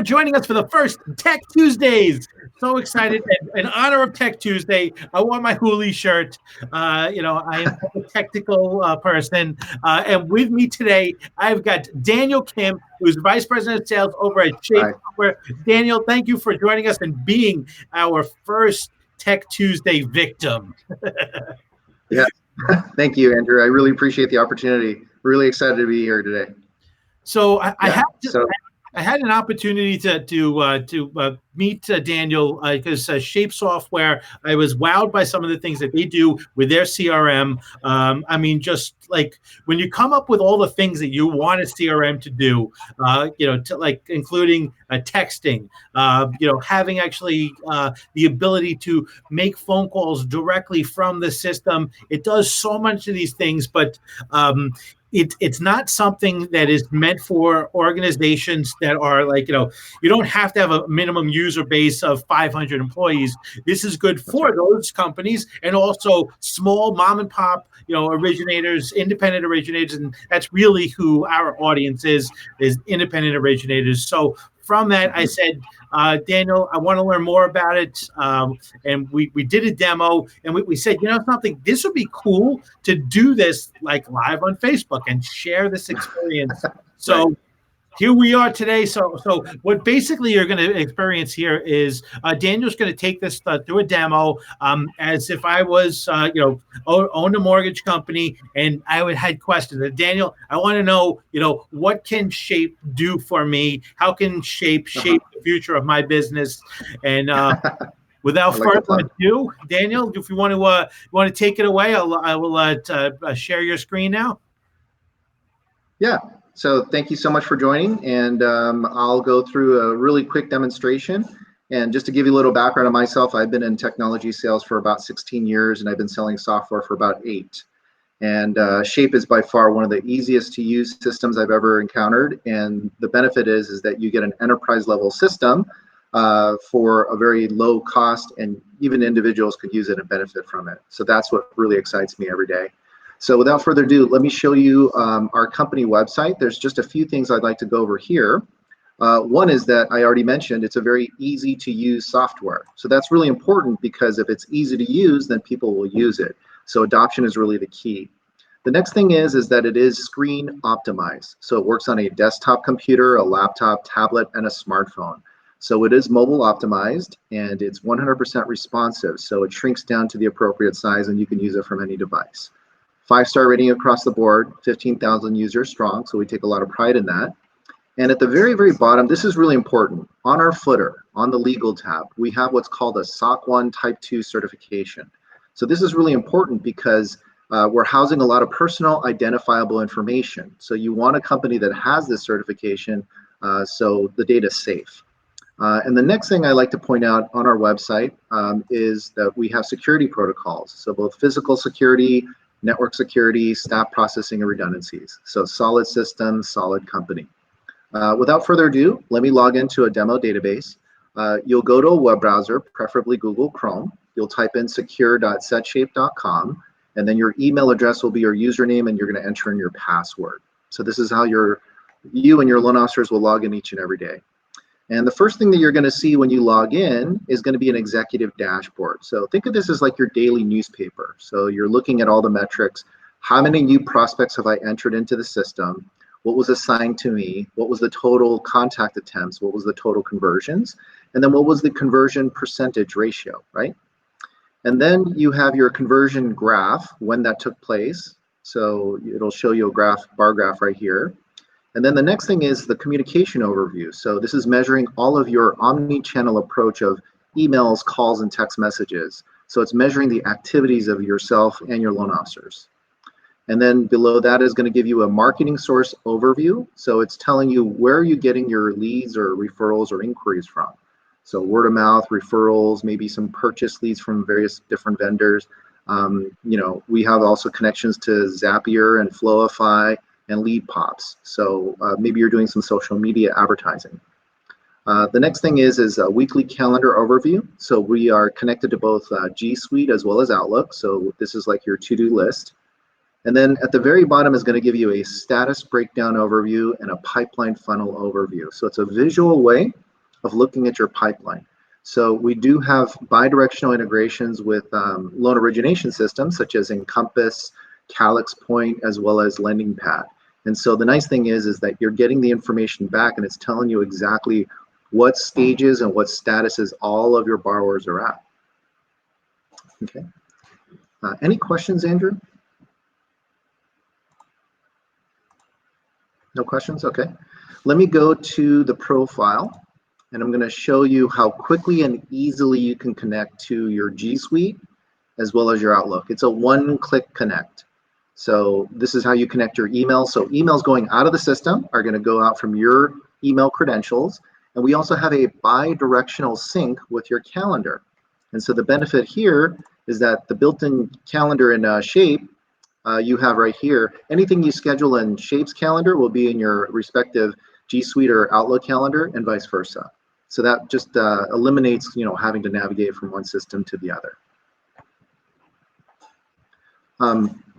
for joining us for the first Tech Tuesdays. So excited. In honor of Tech Tuesday, I wore my Hooli shirt. I am a technical person. And with me today, I've got Daniel Kimm, who's Vice President of Sales over at Shape Software. Daniel, thank you for joining us and being our first Tech Tuesday victim. Yeah, thank you, Andrew. I really appreciate the opportunity. Really excited to be here today. So I had an opportunity to meet Daniel because Shape Software. I was wowed by some of the things that they do with their CRM. I mean, just like when you come up with all the things that you want a CRM to do, including texting, having actually the ability to make phone calls directly from the system. It does so much of these things, but it's not something that is meant for organizations that are you don't have to have a minimum user base of 500 employees. This is good for those companies and also small mom and pop, originators, independent originators. And that's really who our audience is independent originators. So from that, I said, Daniel, I want to learn more about it. And we did a demo and we said, something, this would be cool to do this like live on Facebook and share this experience. So here we are today. So what basically you're going to experience here is Daniel's going to take this through a demo as if I was, owned a mortgage company and I would had questions. Daniel, I want to know, what can Shape do for me? How can Shape shape the future of my business? And without further ado, Daniel, if you want to take it away, I will share your screen now. Yeah. So thank you so much for joining, and I'll go through a really quick demonstration. And just to give you a little background on myself, I've been in technology sales for about 16 years, and I've been selling software for about 8. And Shape is by far one of the easiest to use systems I've ever encountered. And the benefit is that you get an enterprise level system for a very low cost, and even individuals could use it and benefit from it. So that's what really excites me every day. So without further ado, let me show you our company website. There's just a few things I'd like to go over here. One is that I already mentioned it's a very easy to use software. So that's really important because if it's easy to use, then people will use it. So adoption is really the key. The next thing is that it is screen optimized. So it works on a desktop computer, a laptop, tablet, and a smartphone. So it is mobile optimized and it's 100% responsive. So it shrinks down to the appropriate size and you can use it from any device. 5-star rating across the board, 15,000 users strong, so we take a lot of pride in that. And at the very, very bottom, this is really important. On our footer, on the legal tab, we have what's called a SOC 1 Type 2 certification. So this is really important because we're housing a lot of personal identifiable information. So you want a company that has this certification so the data is safe. And the next thing I like to point out on our website is that we have security protocols. So both physical security, network security, staff processing, and redundancies. So solid system, solid company. Without further ado, let me log into a demo database. You'll go to a web browser, preferably Google Chrome. You'll type in secure.setshape.com, and then your email address will be your username, and you're going to enter in your password. So this is how you and your loan officers will log in each and every day. And the first thing that you're going to see when you log in is going to be an executive dashboard. So think of this as like your daily newspaper. So you're looking at all the metrics. How many new prospects have I entered into the system? What was assigned to me? What was the total contact attempts? What was the total conversions? And then what was the conversion percentage ratio, right? And then you have your conversion graph, when that took place. So it'll show you a bar graph right here. And then the next thing is the communication overview. So this is measuring all of your omni-channel approach of emails, calls, and text messages. So it's measuring the activities of yourself and your loan officers. And then below that is going to give you a marketing source overview. So it's telling you where are you getting your leads or referrals or inquiries from. So word of mouth, referrals, maybe some purchase leads from various different vendors. We have also connections to Zapier and Flowify and lead pops. So maybe you're doing some social media advertising. The next thing is a weekly calendar overview. So we are connected to both G Suite as well as Outlook. So this is like your to-do list. And then at the very bottom is going to give you a status breakdown overview and a pipeline funnel overview. So it's a visual way of looking at your pipeline. So we do have bi-directional integrations with loan origination systems such as Encompass, Calyx Point, as well as LendingPad. And so the nice thing is that you're getting the information back and it's telling you exactly what stages and what statuses all of your borrowers are at. Okay. Any questions, Andrew? No questions? Okay. Let me go to the profile, and I'm going to show you how quickly and easily you can connect to your G Suite as well as your Outlook. It's a one-click connect. So this is how you connect your email. So emails going out of the system are going to go out from your email credentials. And we also have a bi-directional sync with your calendar. And so the benefit here is that the built-in calendar in Shape, you have right here, anything you schedule in Shape's calendar will be in your respective G Suite or Outlook calendar and vice versa. So that just eliminates, having to navigate from one system to the other.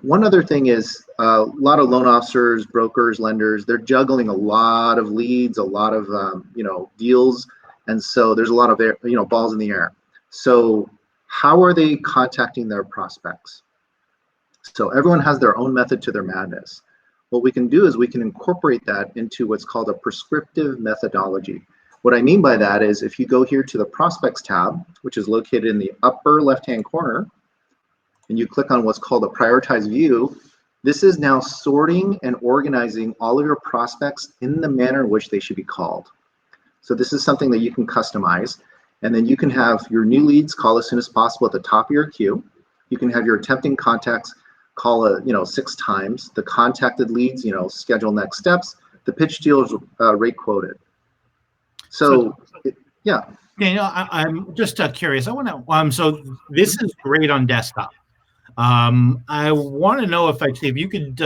One other thing is a lot of loan officers, brokers, lenders, they're juggling a lot of leads, a lot of deals, and so there's a lot of balls in the air. So how are they contacting their prospects? So everyone has their own method to their madness. What we can do is we can incorporate that into what's called a prescriptive methodology. What I mean by that is if you go here to the Prospects tab, which is located in the upper left-hand corner, and you click on what's called a prioritized view, this is now sorting and organizing all of your prospects in the manner in which they should be called. So this is something that you can customize, and then you can have your new leads call as soon as possible at the top of your queue. You can have your attempting contacts call 6 times, the contacted leads, schedule next steps, the pitch deals rate quoted. So yeah. Daniel, I'm just curious. I want to. So this is great on desktop. I want to know if you could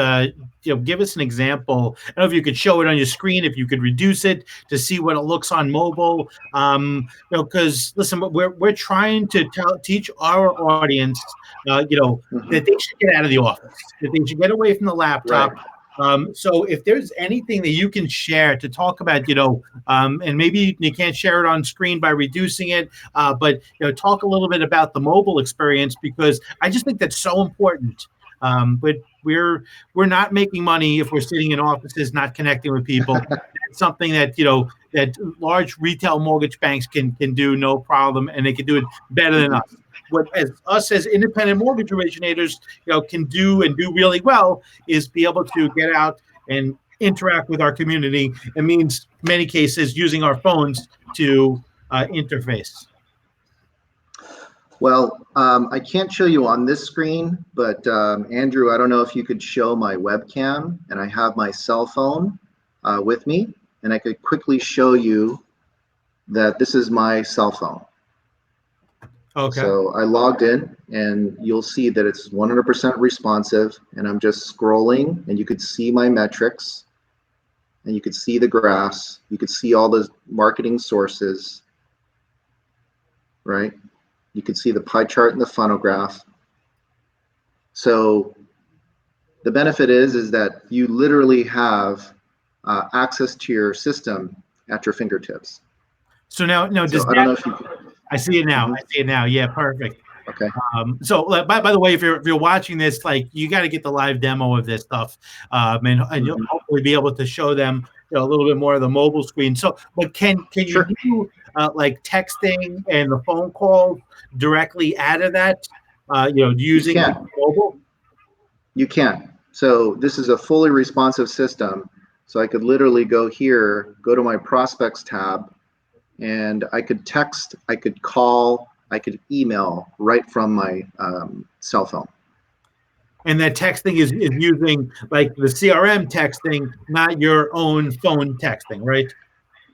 give us an example. I don't know if you could show it on your screen, if you could reduce it to see what it looks on mobile. Because listen, we're trying to teach our audience, that they should get out of the office, that they should get away from the laptop. Right. So if there's anything that you can share to talk about, and maybe you can't share it on screen by reducing it, but talk a little bit about the mobile experience, because I just think that's so important. But we're not making money if we're sitting in offices not connecting with people. That's something that that large retail mortgage banks can do no problem, and they can do it better than us. What us as independent mortgage originators can do and do really well is be able to get out and interact with our community. It means in many cases using our phones to interface. Well, I can't show you on this screen, but Andrew, I don't know if you could show my webcam, and I have my cell phone with me, and I could quickly show you that this is my cell phone. Okay. So I logged in, and you'll see that it's 100% responsive, and I'm just scrolling, and you could see my metrics, and you could see the graphs, you could see all the marketing sources, right? You could see the pie chart and the funnel graph. So the benefit is that you literally have access to your system at your fingertips. So now, does I don't know if you. I see it now. I see it now. Yeah, perfect. Okay. So by the way, if you're watching this, you got to get the live demo of this stuff, and you'll hopefully be able to show them a little bit more of the mobile screen. So, but can you do texting and the phone call directly out of that? Using mobile. You can. So this is a fully responsive system. So I could literally go here, go to my prospects tab, and I could text, I could call, I could email right from my cell phone. And that texting is using the CRM texting, not your own phone texting, right?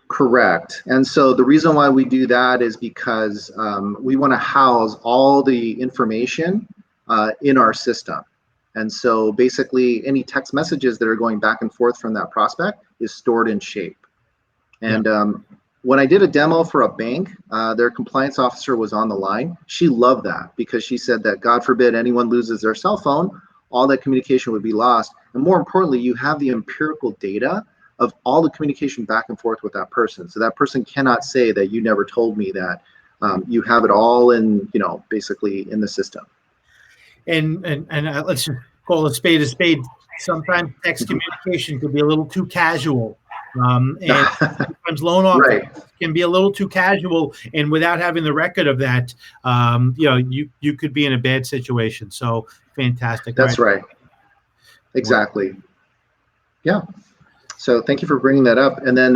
Correct. And so the reason why we do that is because we want to house all the information in our system. And so basically any text messages that are going back and forth from that prospect is stored in Shape. And when I did a demo for a bank, their compliance officer was on the line. She loved that because she said that God forbid anyone loses their cell phone, all that communication would be lost. And more importantly, you have the empirical data of all the communication back and forth with that person. So that person cannot say that you never told me that. You have it all in, basically in the system. And let's just call a spade a spade. Sometimes text communication could be a little too casual, and sometimes loan officers Right. can be a little too casual, and without having the record of that, you could be in a bad situation. So fantastic. That's right. Exactly. Yeah. So thank you for bringing that up. And then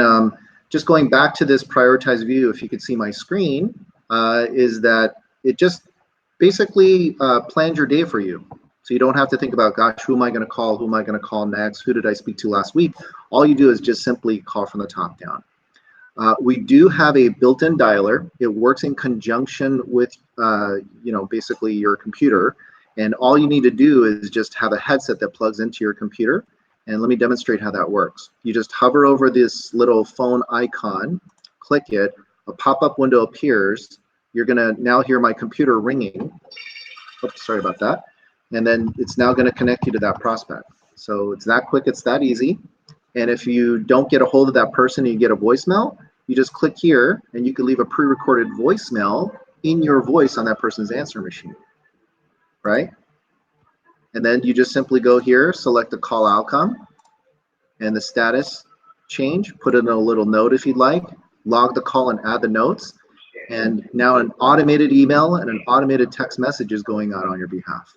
just going back to this prioritized view, if you could see my screen, is that it just basically plans your day for you. So you don't have to think about, gosh, who am I going to call? Who am I going to call next? Who did I speak to last week? All you do is just simply call from the top down. We do have a built-in dialer. It works in conjunction with, basically your computer. And all you need to do is just have a headset that plugs into your computer. And let me demonstrate how that works. You just hover over this little phone icon, click it, a pop-up window appears. You're going to now hear my computer ringing. Oops, sorry about that. And then it's now going to connect you to that prospect. So it's that quick, it's that easy. And if you don't get a hold of that person and you get a voicemail, you just click here and you can leave a pre-recorded voicemail in your voice on that person's answer machine, right? And then you just simply go here, select the call outcome and the status change, put in a little note if you'd like, log the call and add the notes. And now an automated email and an automated text message is going out on your behalf.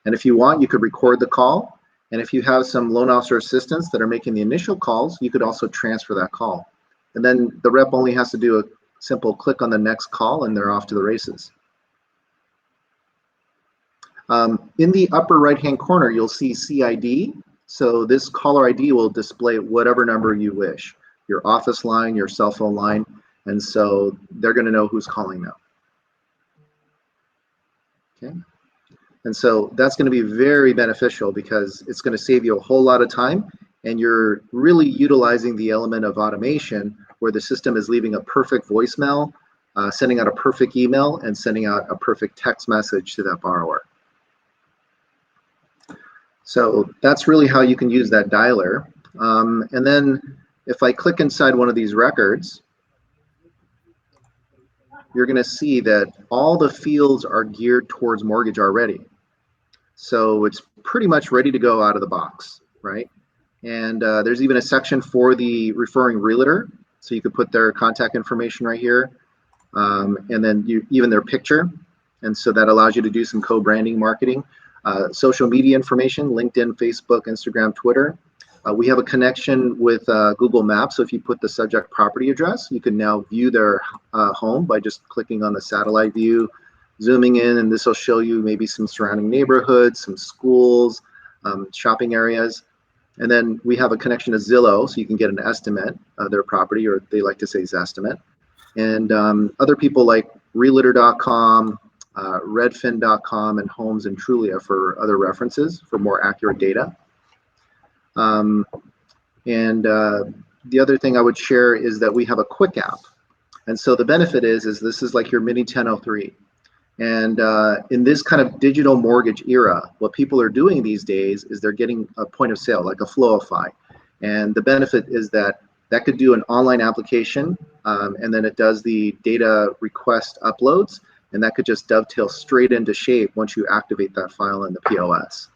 And if you want, you could record the call. And if you have some loan officer assistants that are making the initial calls, you could also transfer that call. And then the rep only has to do a simple click on the next call and they're off to the races. In the upper right-hand corner, you'll see CID. So this caller ID will display whatever number you wish, your office line, your cell phone line. And so they're going to know who's calling now. Okay. And so that's going to be very beneficial because it's going to save you a whole lot of time, and you're really utilizing the element of automation where the system is leaving a perfect voicemail, sending out a perfect email, and sending out a perfect text message to that borrower. So that's really how you can use that dialer. And then if I click inside one of these records, you're going to see that all the fields are geared towards mortgage already. So it's pretty much ready to go out of the box, right? And there's even a section for the referring realtor. So you could put their contact information right here, and then even their picture. And so that allows you to do some co-branding marketing. Social media information, LinkedIn, Facebook, Instagram, Twitter. We have a connection with Google Maps. So if you put the subject property address, you can now view their home by just clicking on the satellite view, zooming in, and this will show you maybe some surrounding neighborhoods, some schools, shopping areas. And then we have a connection to Zillow, so you can get an estimate of their property, or they like to say Zestimate. And other people like Realtor.com, Redfin.com, and Homes and Trulia for other references for more accurate data. The other thing I would share is that we have a quick app. And so the benefit is this is like your mini 1003. And in this kind of digital mortgage era, what people are doing these days is they're getting a point of sale, like a Flowify. And the benefit is that could do an online application, and then it does the data request uploads, and that could just dovetail straight into Shape once you activate that file in the POS.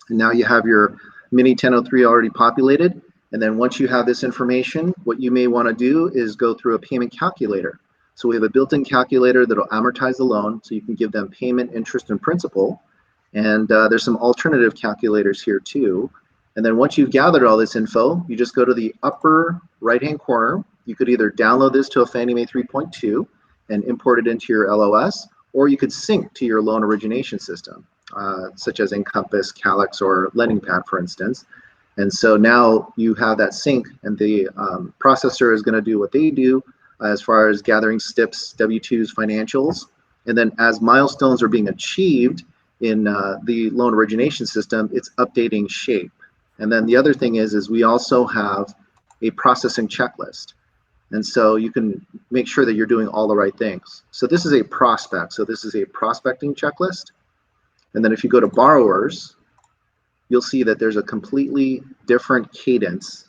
And now you have your mini 1003 already populated. And then once you have this information, what you may want to do is go through a payment calculator. So we have a built-in calculator that'll amortize the loan, so you can give them payment, interest, and principal. And there's some alternative calculators here too. And then once you've gathered all this info, you just go to the upper right-hand corner. You could either download this to a Fannie Mae 3.2 and import it into your LOS, or you could sync to your loan origination system, such as Encompass, Calyx, or LendingPad, for instance. And so now you have that sync, and the processor is going to do what they do as far as gathering STIPs, W-2s, financials. And then as milestones are being achieved in the loan origination system, it's updating Shape. And then the other thing is we also have a processing checklist. And so you can make sure that you're doing all the right things. So this is a prospect. So this is a prospecting checklist. And then if you go to borrowers, you'll see that there's a completely different cadence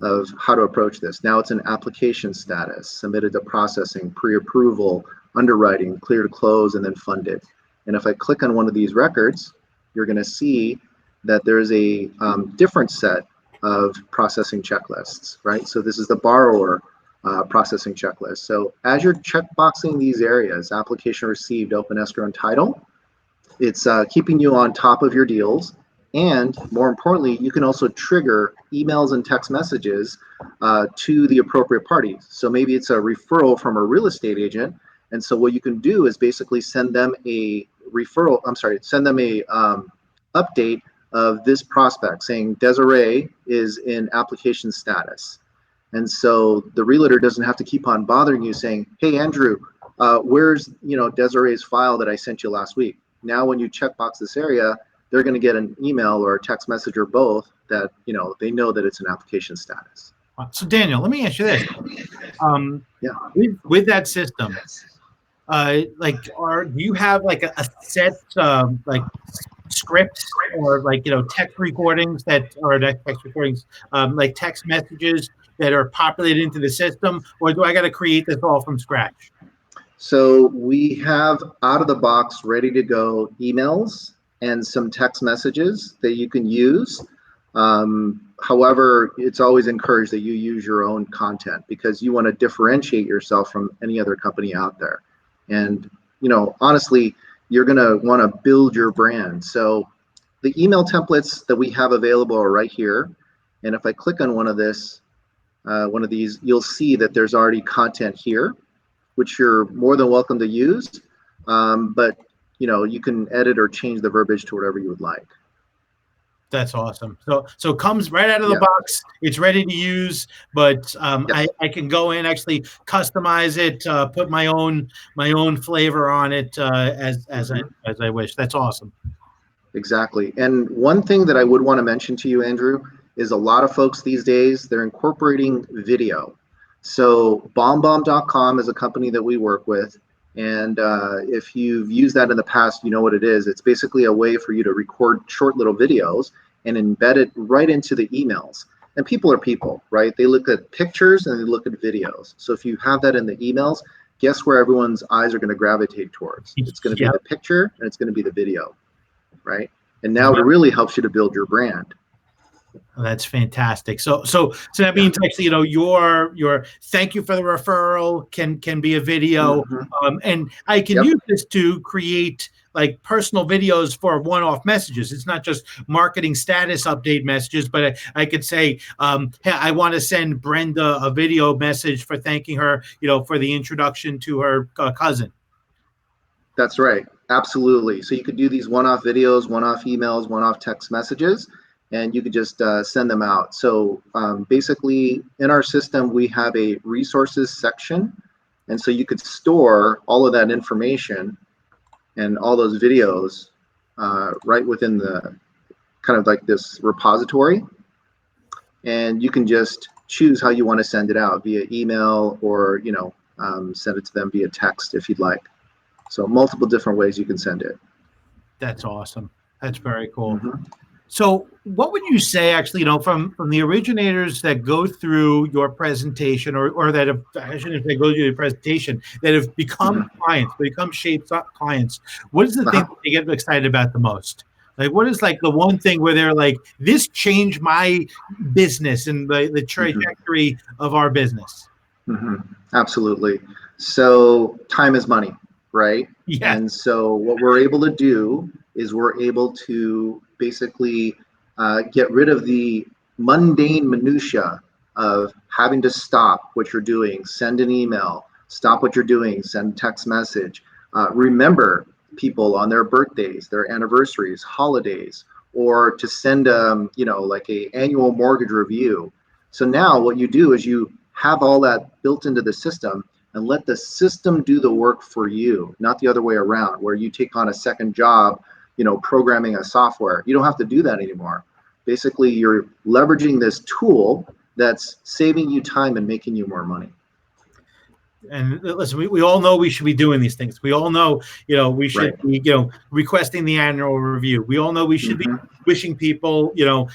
of how to approach this. Now it's an application status, submitted to processing, pre-approval, underwriting, clear to close, and then funded. And if I click on one of these records, you're going to see that there's a different set of processing checklists, right? So this is the borrower processing checklist. So as you're checkboxing these areas, application received, open escrow, and title, it's keeping you on top of your deals. And more importantly, you can also trigger emails and text messages to the appropriate parties. So maybe it's a referral from a real estate agent. And so what you can do is basically send them a update of this prospect saying Desiree is in application status. And so the realtor doesn't have to keep on bothering you saying, hey, Andrew, where's Desiree's file that I sent you last week? Now, when you checkbox this area, they're going to get an email or a text message or both that, they know that it's an application status. So Daniel, let me ask you this. With that system, do you have like a set like scripts or text recordings like text messages that are populated into the system, or do I got to create this all from scratch? So we have out of the box, ready to go emails and some text messages that you can use. However, it's always encouraged that you use your own content because you want to differentiate yourself from any other company out there. And, honestly, you're going to want to build your brand. So the email templates that we have available are right here. And if I click on one of these, you'll see that there's already content here, which you're more than welcome to use. But, you can edit or change the verbiage to whatever you would like. That's awesome. So it comes right out of the box. It's ready to use, but I can go in, actually customize it, put my own flavor on it as I wish. That's awesome. Exactly. And one thing that I would want to mention to you, Andrew, is a lot of folks these days, they're incorporating video. So BombBomb.com is a company that we work with. And if you've used that in the past, you know what it is. It's basically a way for you to record short little videos and embed it right into the emails. And people are people, right? They look at pictures and they look at videos. So if you have that in the emails, guess where everyone's eyes are going to gravitate towards? It's going to be the picture and it's going to be the video, right? And now it really helps you to build your brand. That's fantastic. So that means actually, your thank you for the referral can be a video, and I can use this to create like personal videos for one-off messages. It's not just marketing status update messages, but I could say, hey, I want to send Brenda a video message for thanking her, for the introduction to her cousin. That's right. Absolutely. So you could do these one-off videos, one-off emails, one-off text messages, and you could just send them out. So basically in our system, we have a resources section. And so you could store all of that information and all those videos right within the kind of like this repository. And you can just choose how you want to send it out via email or, send it to them via text if you'd like. So multiple different ways you can send it. That's awesome. That's very cool. So what would you say, actually, from the originators that go through your presentation or that have, I shouldn't say go through your presentation, that have become clients, become Shape clients, what is the thing that they get excited about the most? Like, what is like the one thing where they're like, this changed my business and the trajectory of our business? Absolutely. So time is money, right? Yeah. And so what we're able to do is we're able to basically get rid of the mundane minutia of having to stop what you're doing, send an email, stop what you're doing, send a text message, remember people on their birthdays, their anniversaries, holidays, or to send like a annual mortgage review. So now what you do is you have all that built into the system and let the system do the work for you, not the other way around, where you take on a second job, programming a software. You don't have to do that anymore. Basically, you're leveraging this tool that's saving you time and making you more money. And listen, we all know we should be doing these things. We all know, we should be, requesting the annual review. We all know we should be wishing people,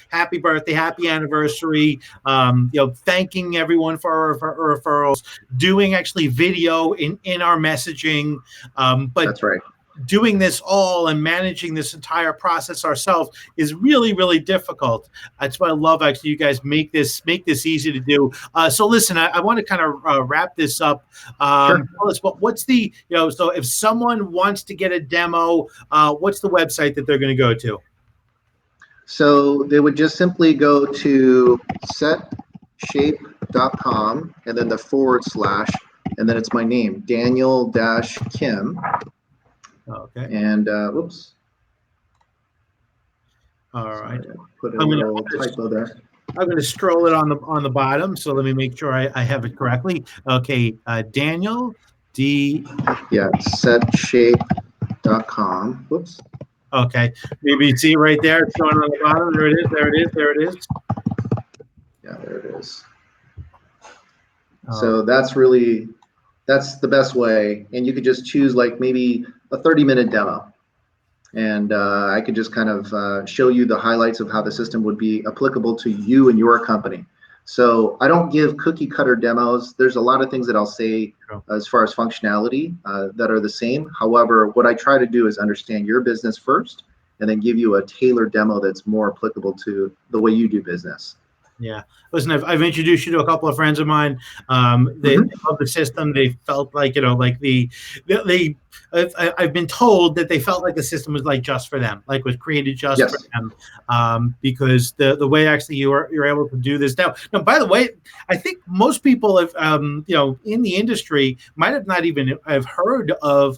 happy birthday, happy anniversary, thanking everyone for our referrals, doing actually video in our messaging. But that's right. Doing this all and managing this entire process ourselves is really, really difficult. That's why I love actually you guys make this easy to do. So listen, I want to kind of wrap this up. Sure. Tell us what's the, so if someone wants to get a demo, what's the website that they're going to go to? So they would just simply go to setshape.com and then the / and then it's my name, Daniel-Kimm. Okay. And whoops. All right. Sorry, put a little typo there. I'm going to scroll it on the bottom. So let me make sure I have it correctly. Okay, Daniel D. Yeah, setshape.com. Whoops. Okay, maybe you see it right there. It's showing on the bottom. There it is. There it is. There it is. Yeah, there it is. So that's the best way. And you could just choose like maybe a 30-minute demo. And I could just kind of show you the highlights of how the system would be applicable to you and your company. So I don't give cookie cutter demos. There's a lot of things that I'll say as far as functionality that are the same. However, what I try to do is understand your business first and then give you a tailored demo that's more applicable to the way you do business. Yeah. Listen, I've introduced you to a couple of friends of mine. They love the system. They felt like, I've been told that they felt like the system was like just for them, like was created just for them. Because the way actually you're able to do this now. Now, by the way, I think most people have, in the industry might have not even have heard of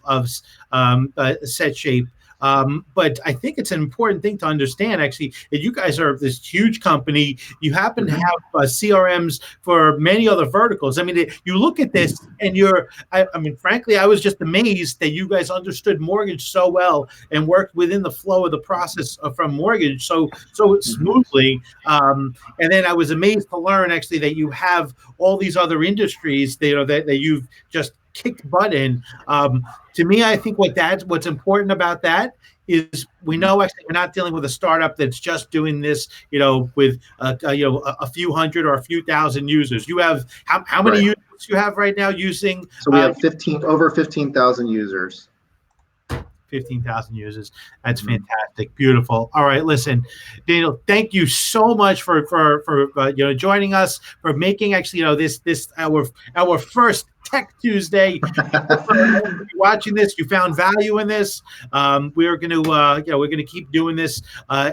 SetShape. But I think it's an important thing to understand, actually, that you guys are this huge company. You happen to have CRMs for many other verticals. I mean, you look at this and I mean, frankly, I was just amazed that you guys understood mortgage so well and worked within the flow of the process from mortgage so smoothly. And then I was amazed to learn, actually, that you have all these other industries that you've just kicked butt in. To me, I think what's important about that is we know actually we're not dealing with a startup that's just doing this, with a few hundred or a few thousand users. You have how many users you have right now using? So we have over 15,000 users. 15,000 users. That's fantastic. Beautiful. All right, listen, Daniel, thank you so much for joining us, for making actually this our first Tech Tuesday. Watching this, you found value in this. We're going to keep doing this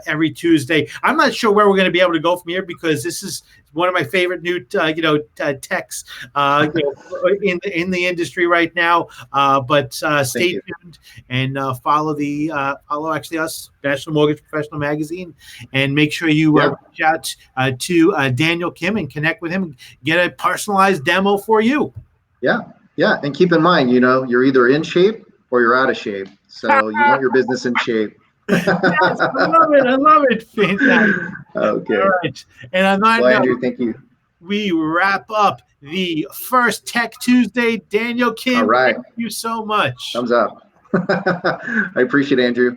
every Tuesday. I'm not sure where we're going to be able to go from here because this is one of my favorite new techs in the industry right now. But stay tuned and follow actually us, National Mortgage Professional Magazine, and make sure you reach out to Daniel Kimm and connect with him and get a personalized demo for you. Yeah, and keep in mind, you're either in shape or you're out of shape. So you want your business in shape. Yes, I love it. Fantastic. Okay. All right. And on that note, Andrew, thank you. We wrap up the first Tech Tuesday. Daniel Kimm, all right. Thank you so much. Thumbs up. I appreciate it, Andrew.